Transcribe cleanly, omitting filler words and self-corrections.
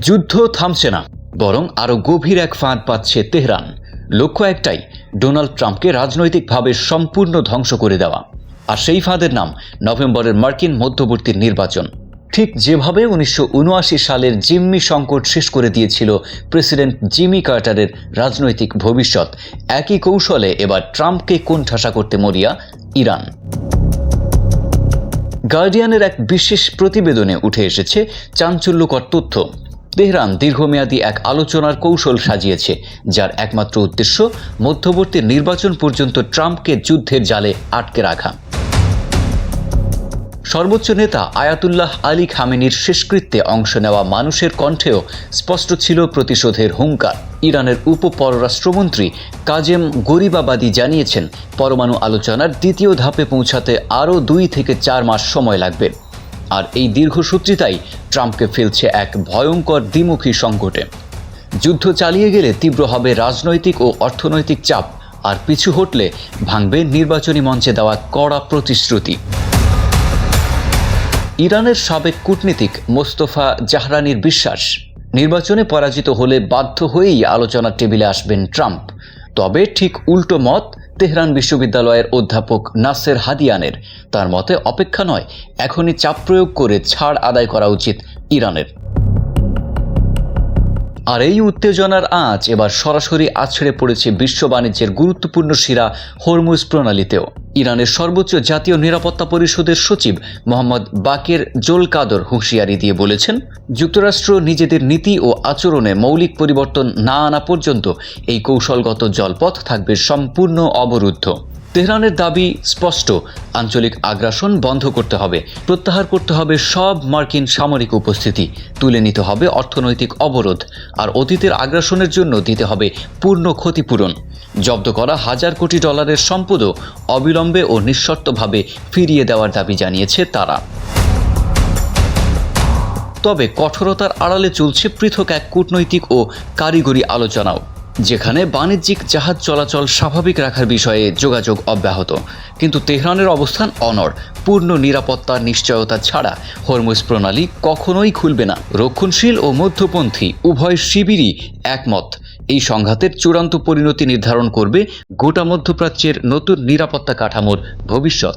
যুদ্ধ থামছে না, বরং আরও গভীর এক ফাঁদ পাচ্ছে তেহরান। লক্ষ্য একটাই, ডোনাল্ড ট্রাম্পকে রাজনৈতিকভাবে সম্পূর্ণ ধ্বংস করে দেওয়া। আর সেই ফাঁদের নাম নভেম্বরের মার্কিন মধ্যবর্তী নির্বাচন। ঠিক যেভাবে 1979 সালের জিম্মি সংকট শেষ করে দিয়েছিল প্রেসিডেন্ট জিমি কার্টারের রাজনৈতিক ভবিষ্যৎ, একই কৌশলে এবার ট্রাম্পকে কোণঠাসা করতে মরিয়া ইরান। গার্ডিয়ানের এক বিশেষ প্রতিবেদনে উঠে এসেছে চাঞ্চল্যকর তথ্য। তেহরান দীর্ঘমেয়াদী এক আলোচনার কৌশল সাজিয়েছে, যার একমাত্র উদ্দেশ্য মধ্যবর্তী নির্বাচন পর্যন্ত ট্রাম্পকে যুদ্ধের জালে আটকে রাখা। সর্বোচ্চ নেতা আয়াতুল্লাহ আলী খামেনির শেষকৃত্যে অংশ নেওয়া মানুষের কণ্ঠেও স্পষ্ট ছিল প্রতিশোধের হুঙ্কার। ইরানের উপপররাষ্ট্রমন্ত্রী কাজেম গরিবাবাদী জানিয়েছেন, পরমাণু আলোচনার দ্বিতীয় ধাপে পৌঁছাতে আরও 2 থেকে 4 মাস সময় লাগবে। আর এই দীর্ঘসূত্রিতাই ট্রাম্পকে ফেলছে এক ভয়ঙ্কর দ্বিমুখী সংকটে। যুদ্ধ চালিয়ে গেলে তীব্র হবে রাজনৈতিক ও অর্থনৈতিক চাপ, আর পিছু হটলে ভাঙবে নির্বাচনী মঞ্চে দেওয়া কড়া প্রতিশ্রুতি। ইরানের সাবেক কূটনীতিক মোস্তফা জাহরানির বিশ্বাস, নির্বাচনে পরাজিত হলে বাধ্য হয়েই আলোচনার টেবিলে আসবেন ট্রাম্প। তবে ঠিক উল্টো মত তেহরান বিশ্ববিদ্যালয়ের অধ্যাপক নাসের হাদিয়ানের। তার মতে অপেক্ষা নয়, এখনই চাপ প্রয়োগ করে ছাড় আদায় করা উচিত ইরানের। আর এই উত্তেজনার আঁচ এবার সরাসরি আছড়ে পড়েছে বিশ্ব বাণিজ্যের গুরুত্বপূর্ণ শিরা হরমুজ প্রণালীতেও। ইরানের সর্বোচ্চ জাতীয় নিরাপত্তা পরিষদের সচিব মোহাম্মদ বাকের জোলকাদর হুঁশিয়ারি দিয়ে বলেছেন, যুক্তরাষ্ট্র নিজেদের নীতি ও আচরণে মৌলিক পরিবর্তন না আনা পর্যন্ত এই কৌশলগত জলপথ থাকবে সম্পূর্ণ অবরুদ্ধ। তেহরানের দাবি স্পষ্ট, আঞ্চলিক আগ্রাসন বন্ধ করতে হবে, প্রত্যাহার করতে হবে সব মার্কিন সামরিক উপস্থিতি, তুলে নিতে হবে অর্থনৈতিক অবরোধ, আর অতীতের আগ্রাসনের জন্য দিতে হবে পূর্ণ ক্ষতিপূরণ। জব্দ করা $1000 কোটি সম্পদও অবিলম্বে ও নিঃশর্তভাবে ফিরিয়ে দেওয়ার দাবি জানিয়েছে তারা। তবে কঠোরতার আড়ালে চলছে পৃথক এক কূটনৈতিক ও কারিগরি আলোচনাও, যেখানে বাণিজ্যিক জাহাজ চলাচল স্বাভাবিক রাখার বিষয়ে যোগাযোগ অব্যাহত। কিন্তু তেহরানের অবস্থান অনড়। পূর্ণ নিরাপত্তার নিশ্চয়তা ছাড়া হরমুজ প্রণালী কখনোই খুলবে না। রক্ষণশীল ও মধ্যপন্থী উভয় শিবিরই একমত, এই সংঘাতের চূড়ান্ত পরিণতি নির্ধারণ করবে গোটা মধ্যপ্রাচ্যের নতুন নিরাপত্তা কাঠামোর ভবিষ্যৎ।